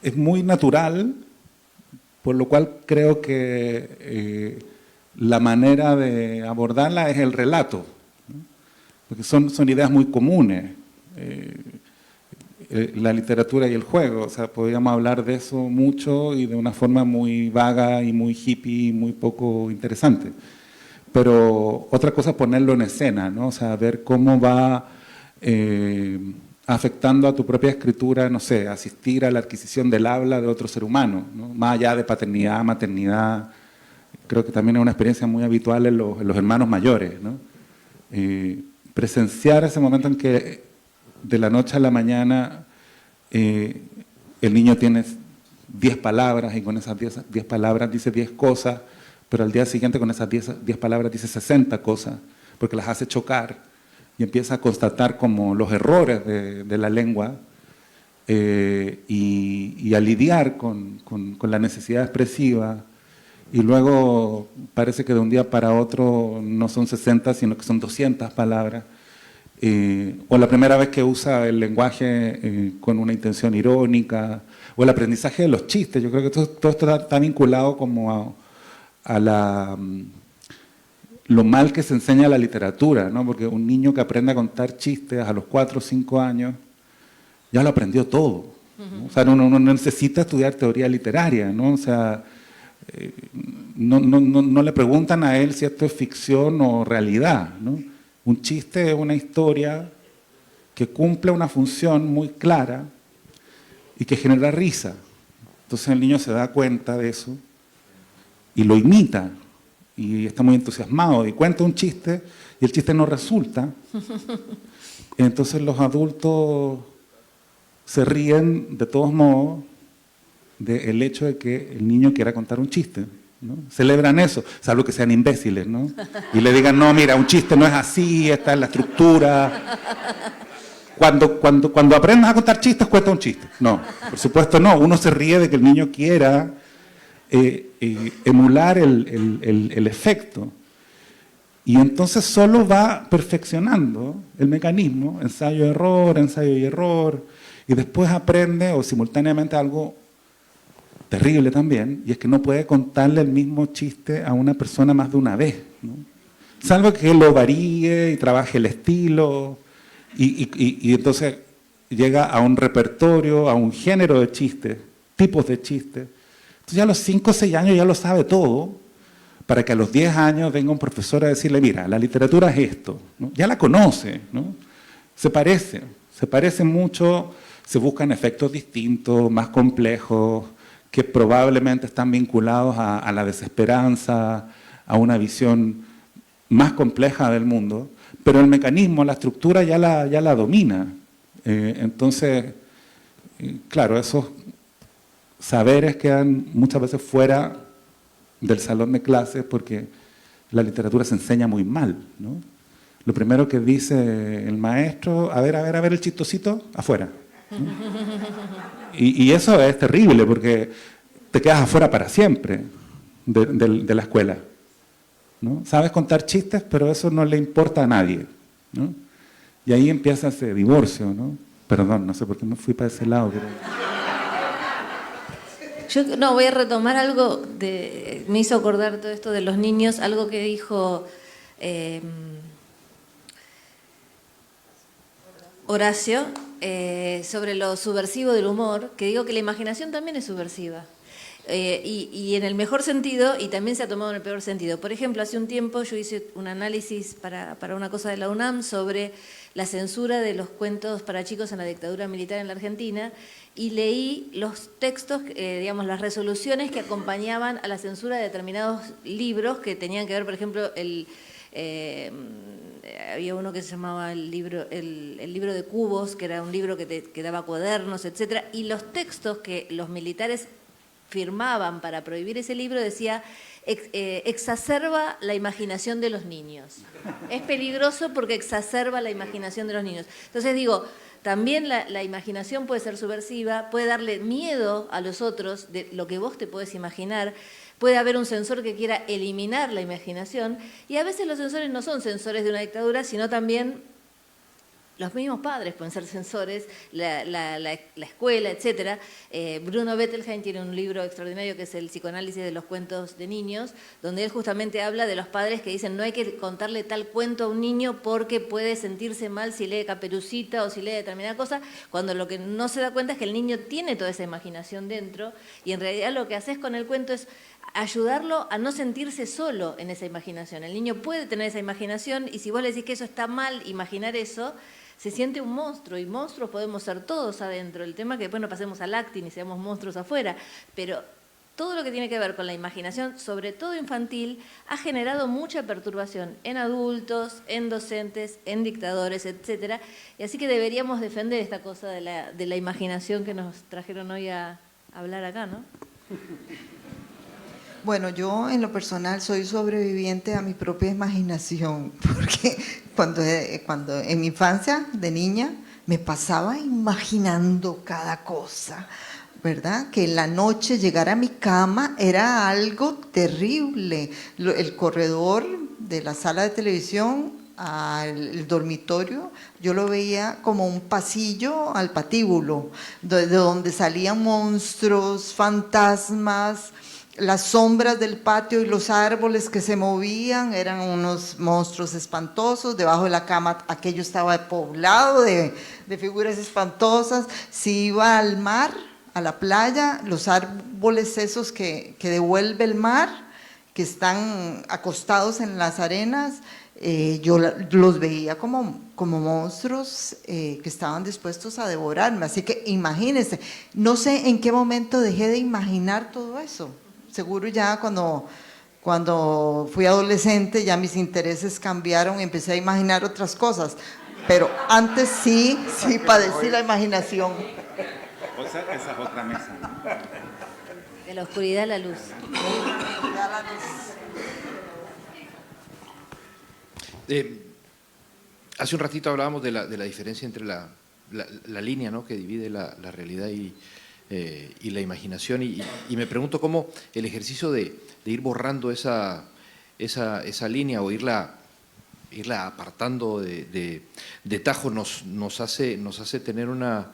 es muy natural, por lo cual creo que la manera de abordarla es el relato, ¿no? Porque son ideas muy comunes, la literatura y el juego, o sea, podríamos hablar de eso mucho y de una forma muy vaga y muy hippie y muy poco interesante. Pero otra cosa es ponerlo en escena, ¿no? O sea, ver cómo va afectando a tu propia escritura, no sé, asistir a la adquisición del habla de otro ser humano, ¿no? Más allá de paternidad, maternidad, creo que también es una experiencia muy habitual en los hermanos mayores, ¿no? Presenciar ese momento en que de la noche a la mañana el niño tiene 10 palabras y con esas 10 palabras dice 10 cosas, pero al día siguiente con esas 10 palabras dice 60 cosas, porque las hace chocar y empieza a constatar como los errores de la lengua y a lidiar con la necesidad expresiva. Y luego parece que de un día para otro no son 60, sino que son 200 palabras. O la primera vez que usa el lenguaje con una intención irónica, o el aprendizaje de los chistes. Yo creo que todo esto está vinculado como a lo mal que se enseña la literatura, ¿no? Porque un niño que aprende a contar chistes a los 4 o 5 años ya lo aprendió todo, ¿no? O sea, no necesita estudiar teoría literaria, ¿no? O sea, no le preguntan a él si esto es ficción o realidad, ¿no? Un chiste es una historia que cumple una función muy clara y que genera risa. Entonces el niño se da cuenta de eso y lo imita y está muy entusiasmado y cuenta un chiste y el chiste no resulta. Entonces los adultos se ríen de todos modos del hecho de que el niño quiera contar un chiste, ¿no? Celebran eso, salvo que sean imbéciles, ¿no? Y le digan, no, mira, un chiste no es así, esta es la estructura. Cuando aprendas a contar chistes, cuenta un chiste. No, por supuesto no. Uno se ríe de que el niño quiera emular el efecto. Y entonces solo va perfeccionando el mecanismo, ensayo y error, y después aprende, o simultáneamente algo terrible también, y es que no puede contarle el mismo chiste a una persona más de una vez, ¿no? Salvo que lo varíe y trabaje el estilo, y entonces llega a un repertorio, a un género de chistes, tipos de chistes. Entonces ya a los 5 o 6 años ya lo sabe todo, para que a los 10 años venga un profesor a decirle, mira, la literatura es esto, ¿no? Ya la conoce, ¿no? Se parece mucho, se buscan efectos distintos, más complejos, que probablemente están vinculados a la desesperanza, a una visión más compleja del mundo, pero el mecanismo, la estructura ya la domina. Entonces, claro, esos saberes quedan muchas veces fuera del salón de clases porque la literatura se enseña muy mal, ¿no? Lo primero que dice el maestro, a ver el chistosito, afuera, ¿no? Y eso es terrible porque te quedas afuera para siempre de la escuela, ¿no? Sabes contar chistes, pero eso no le importa a nadie, ¿no? Y ahí empieza ese divorcio, ¿no? Perdón, no sé por qué me fui para ese lado. Pero... Yo no, voy a retomar algo, me hizo acordar todo esto de los niños, algo que dijo Horacio, sobre lo subversivo del humor, que digo que la imaginación también es subversiva. Y en el mejor sentido, y también se ha tomado en el peor sentido. Por ejemplo, hace un tiempo yo hice un análisis para una cosa de la UNAM sobre la censura de los cuentos para chicos en la dictadura militar en la Argentina, y leí los textos, digamos, las resoluciones que acompañaban a la censura de determinados libros que tenían que ver, por ejemplo, había uno que se llamaba el libro de cubos, que era un libro que daba cuadernos, etcétera, y los textos que los militares firmaban para prohibir ese libro decía: exacerba la imaginación de los niños. Es peligroso porque exacerba la imaginación de los niños. Entonces digo, también la imaginación puede ser subversiva, puede darle miedo a los otros de lo que vos te podés imaginar. Puede haber un censor que quiera eliminar la imaginación, y a veces los censores no son censores de una dictadura, sino también los mismos padres pueden ser censores, la escuela, etc. Bruno Bettelheim tiene un libro extraordinario que es El psicoanálisis de los cuentos de niños, donde él justamente habla de los padres que dicen no hay que contarle tal cuento a un niño porque puede sentirse mal si lee Caperucita o si lee determinada cosa, cuando lo que no se da cuenta es que el niño tiene toda esa imaginación dentro, y en realidad lo que haces con el cuento es ayudarlo a no sentirse solo en esa imaginación. El niño puede tener esa imaginación, y si vos le decís que eso está mal, imaginar eso, se siente un monstruo, y monstruos podemos ser todos adentro. El tema es que después no pasemos al acting y seamos monstruos afuera, pero todo lo que tiene que ver con la imaginación, sobre todo infantil, ha generado mucha perturbación en adultos, en docentes, en dictadores, etcétera. Y así que deberíamos defender esta cosa de la imaginación que nos trajeron hoy a hablar acá, ¿no? Bueno, yo en lo personal soy sobreviviente a mi propia imaginación, porque cuando en mi infancia, de niña, me pasaba imaginando cada cosa, ¿verdad? Que en la noche llegar a mi cama era algo terrible. El corredor de la sala de televisión al dormitorio, yo lo veía como un pasillo al patíbulo, de donde salían monstruos, fantasmas. Las sombras del patio y los árboles que se movían eran unos monstruos espantosos. Debajo de la cama aquello estaba poblado de figuras espantosas. Si iba al mar, a la playa, los árboles esos que devuelve el mar, que están acostados en las arenas, yo los veía como monstruos que estaban dispuestos a devorarme. Así que imagínense, no sé en qué momento dejé de imaginar todo eso. Seguro ya cuando fui adolescente ya mis intereses cambiaron y empecé a imaginar otras cosas, pero antes sí padecí la imaginación. O sea, esa es otra mesa, ¿no? De la oscuridad a la luz. Hace un ratito hablábamos de la diferencia entre la línea, ¿no?, que divide la realidad y la imaginación, y me pregunto cómo el ejercicio de ir borrando esa línea o irla apartando de tajo nos hace tener una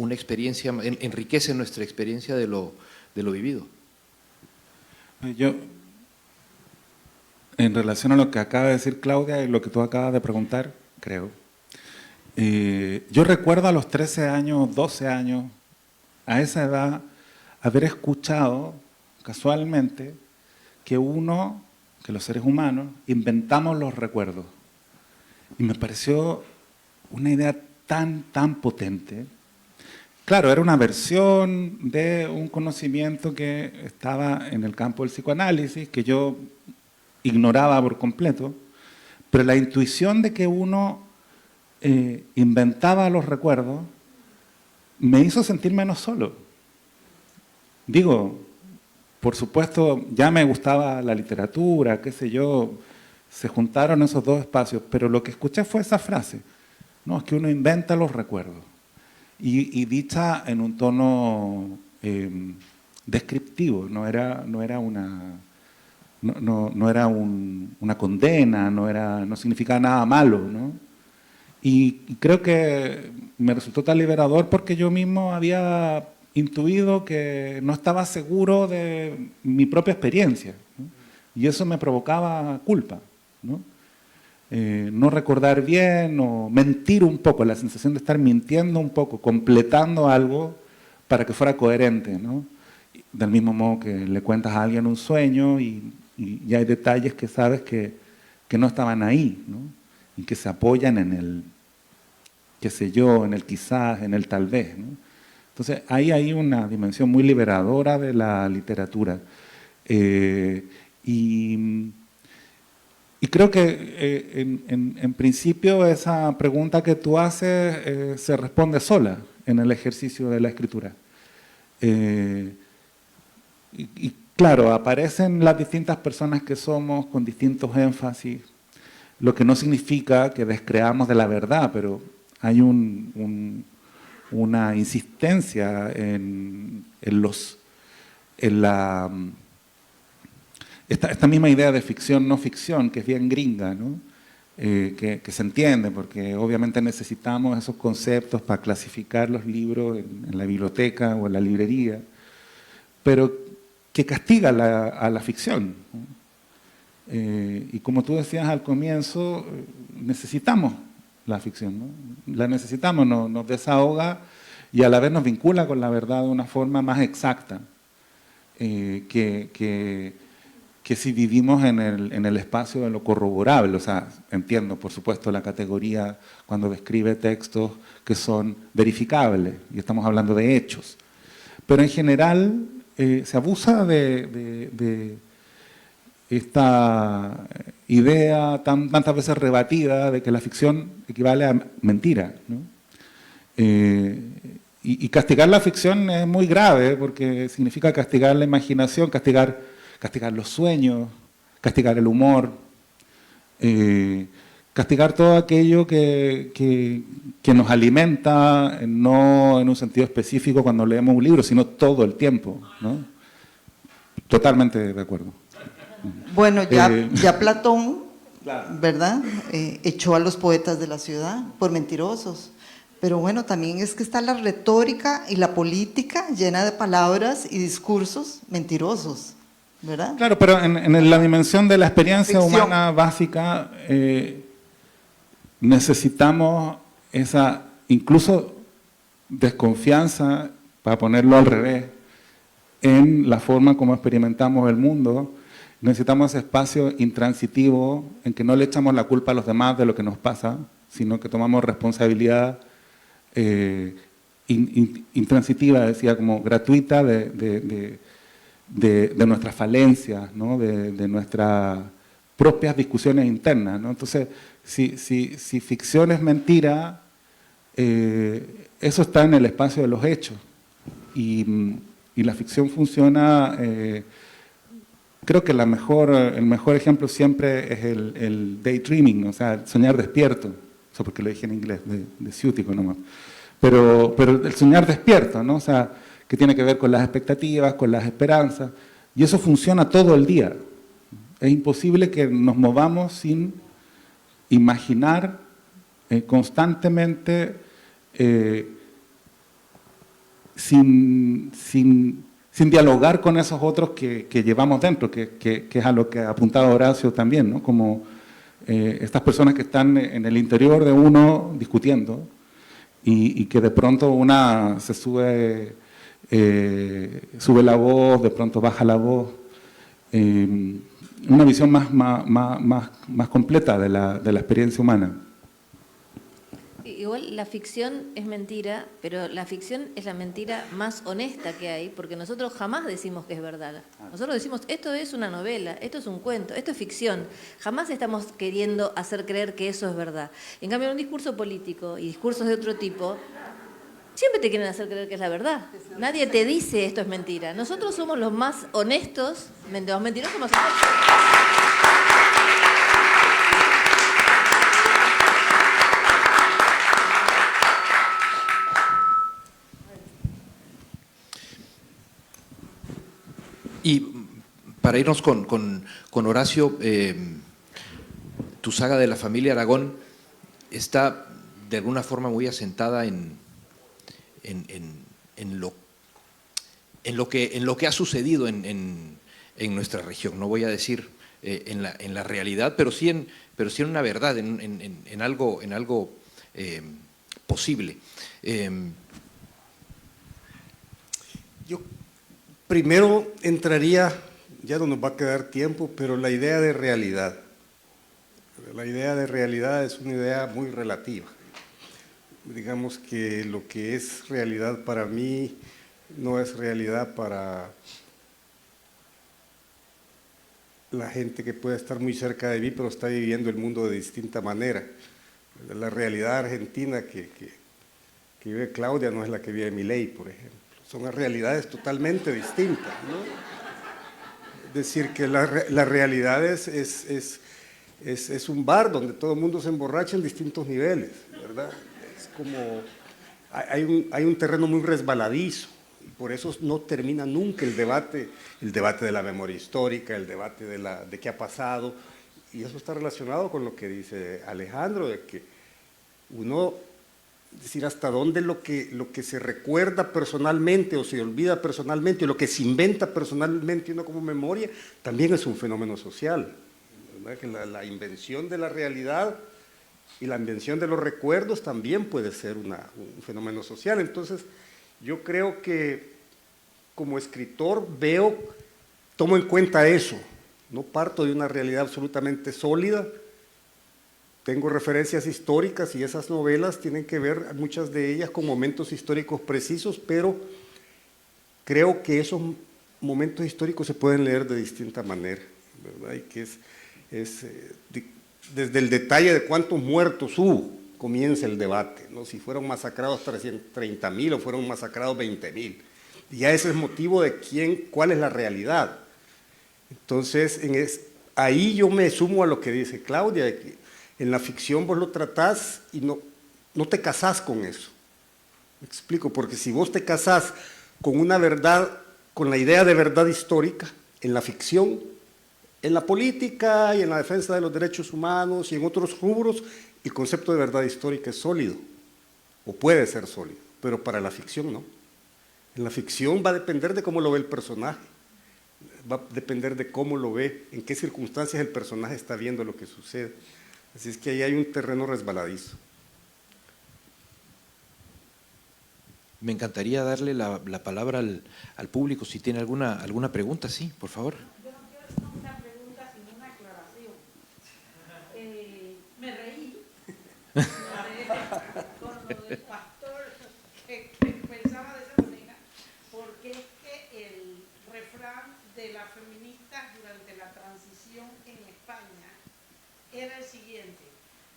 experiencia, enriquece nuestra experiencia de lo vivido. Yo, en relación a lo que acaba de decir Claudia y lo que tú acabas de preguntar, creo, yo recuerdo a los 13 años, 12 años, a esa edad, haber escuchado casualmente que los seres humanos, inventamos los recuerdos. Y me pareció una idea tan potente. Claro, era una versión de un conocimiento que estaba en el campo del psicoanálisis, que yo ignoraba por completo, pero la intuición de que uno inventaba los recuerdos me hizo sentir menos solo. Digo, por supuesto, ya me gustaba la literatura, qué sé yo, se juntaron esos dos espacios, pero lo que escuché fue esa frase, no, es que uno inventa los recuerdos, y dicha en un tono descriptivo, no era una condena, no significaba nada malo, ¿no? Y creo que me resultó tan liberador porque yo mismo había intuido que no estaba seguro de mi propia experiencia, ¿no? Y eso me provocaba culpa, ¿no? No recordar bien o mentir un poco, la sensación de estar mintiendo un poco, completando algo para que fuera coherente, ¿no? Del mismo modo que le cuentas a alguien un sueño y hay detalles que sabes que no estaban ahí, ¿no? y que se apoyan en el qué sé yo, en el quizás, en el tal vez, ¿no? Entonces, ahí hay una dimensión muy liberadora de la literatura. Y creo que en principio esa pregunta que tú haces se responde sola en el ejercicio de la escritura. Y claro, aparecen las distintas personas que somos con distintos énfasis, lo que no significa que descreamos de la verdad, pero hay una insistencia esta misma idea de ficción, no ficción, que es bien gringa, ¿no? Que se entiende, porque obviamente necesitamos esos conceptos para clasificar los libros en la biblioteca o en la librería, pero que castiga a la ficción, ¿no? Y como tú decías al comienzo, necesitamos la ficción, ¿no? La necesitamos, nos desahoga y a la vez nos vincula con la verdad de una forma más exacta que si vivimos en el espacio de lo corroborable. O sea, entiendo, por supuesto, la categoría cuando describe textos que son verificables, y estamos hablando de hechos. Pero en general se abusa de esta idea tantas veces rebatida de que la ficción equivale a mentira, ¿no? Y castigar la ficción es muy grave porque significa castigar la imaginación, castigar los sueños, castigar el humor, castigar todo aquello que nos alimenta, no en un sentido específico cuando leemos un libro, sino todo el tiempo, ¿no? Totalmente de acuerdo. Bueno, ya Platón, ¿verdad? Echó a los poetas de la ciudad por mentirosos. Pero bueno, también es que está la retórica y la política llena de palabras y discursos mentirosos, ¿verdad? Claro, pero en la dimensión de la experiencia Ficción humana básica necesitamos esa incluso desconfianza, para ponerlo al revés, en la forma como experimentamos el mundo. Necesitamos ese espacio intransitivo en que no le echamos la culpa a los demás de lo que nos pasa, sino que tomamos responsabilidad intransitiva, decía, como gratuita de nuestras falencias, ¿no? de nuestras propias discusiones internas, ¿no? Entonces, si ficción es mentira, eso está en el espacio de los hechos. Y la ficción funciona, creo que el mejor ejemplo siempre es el daydreaming, ¿no? O sea, el soñar despierto. Eso porque lo dije en inglés, de ciútico nomás. Pero el soñar despierto, ¿no? O sea, que tiene que ver con las expectativas, con las esperanzas, y eso funciona todo el día. Es imposible que nos movamos sin imaginar constantemente, sin dialogar con esos otros que llevamos dentro, que es a lo que ha apuntado Horacio también, ¿no? Como estas personas que están en el interior de uno discutiendo y que de pronto una se sube la voz, de pronto baja la voz. Una visión más completa de la experiencia humana. Igual la ficción es mentira, pero la ficción es la mentira más honesta que hay, porque nosotros jamás decimos que es verdad. Nosotros decimos, esto es una novela, esto es un cuento, esto es ficción. Jamás estamos queriendo hacer creer que eso es verdad. En cambio, en un discurso político y discursos de otro tipo, siempre te quieren hacer creer que es la verdad. Nadie te dice esto es mentira. Nosotros somos los más honestos, los mentirosos más honestos. Y para irnos con Horacio, tu saga de la familia Aragón está de alguna forma muy asentada en lo que ha sucedido en nuestra región. No voy a decir en la realidad, pero sí en una verdad, en algo posible. Yo primero entraría, ya no nos va a quedar tiempo, pero la idea de realidad. La idea de realidad es una idea muy relativa. Digamos que lo que es realidad para mí no es realidad para la gente que puede estar muy cerca de mí, pero está viviendo el mundo de distinta manera. La realidad argentina que vive Claudia no es la que vive Milei, por ejemplo. Son realidades totalmente distintas, ¿no? Es decir, que la realidad es un bar donde todo el mundo se emborracha en distintos niveles, ¿verdad? Es como, hay un terreno muy resbaladizo, y por eso no termina nunca el debate de la memoria histórica, el debate de qué ha pasado, y eso está relacionado con lo que dice Alejandro, de que uno, es decir, hasta dónde lo que se recuerda personalmente o se olvida personalmente, o lo que se inventa personalmente uno como memoria, también es un fenómeno social, ¿verdad? Que la invención de la realidad y la invención de los recuerdos también puede ser un fenómeno social. Entonces, yo creo que como escritor tomo en cuenta eso, no parto de una realidad absolutamente sólida. Tengo referencias históricas y esas novelas tienen que ver, muchas de ellas, con momentos históricos precisos, pero creo que esos momentos históricos se pueden leer de distinta manera, ¿verdad? Y que desde el detalle de cuántos muertos hubo, comienza el debate, ¿no? Si fueron masacrados 330.000 o fueron masacrados 20.000. Y ya ese es motivo de cuál es la realidad. Entonces, ahí yo me sumo a lo que dice Claudia, de que en la ficción vos lo tratás y no te casás con eso. Me explico, porque si vos te casás con una verdad, con la idea de verdad histórica, en la ficción, en la política y en la defensa de los derechos humanos y en otros rubros, el concepto de verdad histórica es sólido, o puede ser sólido, pero para la ficción no. En la ficción va a depender de cómo lo ve el personaje, va a depender de cómo lo ve, en qué circunstancias el personaje está viendo lo que sucede. Así es que ahí hay un terreno resbaladizo. Me encantaría darle la palabra al público si tiene alguna pregunta. Sí, por favor. Yo no quiero hacer una pregunta, sino una aclaración. Me reí con lo del pastor que pensaba de esa manera, porque es que el refrán de las feministas durante la transición en España era el siguiente: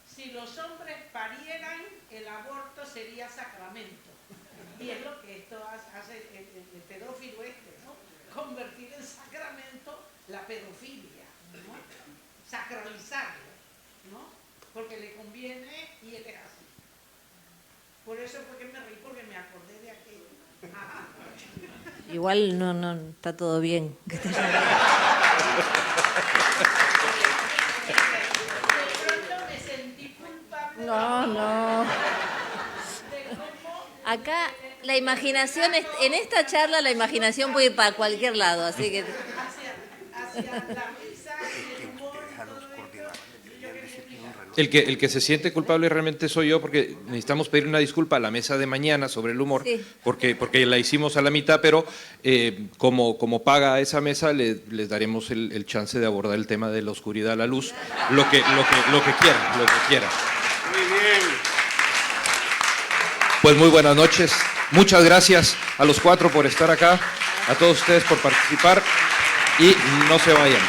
si los hombres parieran, el aborto sería sacramento. Y es lo que esto hace el pedófilo ¿no? Convertir en sacramento la pedofilia, ¿no? Sacralizarlo, ¿no? Porque le conviene y él es así. Por eso fue que me reí, porque me acordé de aquello. Igual no, está todo bien. No. Acá la imaginación, en esta charla la imaginación puede ir para cualquier lado, así que... Hacia la risa, el humor, El que se siente culpable realmente soy yo, porque necesitamos pedir una disculpa a la mesa de mañana sobre el humor, sí. porque la hicimos a la mitad, pero como paga esa mesa, les daremos el chance de abordar el tema de la oscuridad a la luz, lo que quieran. Muy bien. Pues muy buenas noches. Muchas gracias a los cuatro por estar acá, a todos ustedes por participar y no se vayan.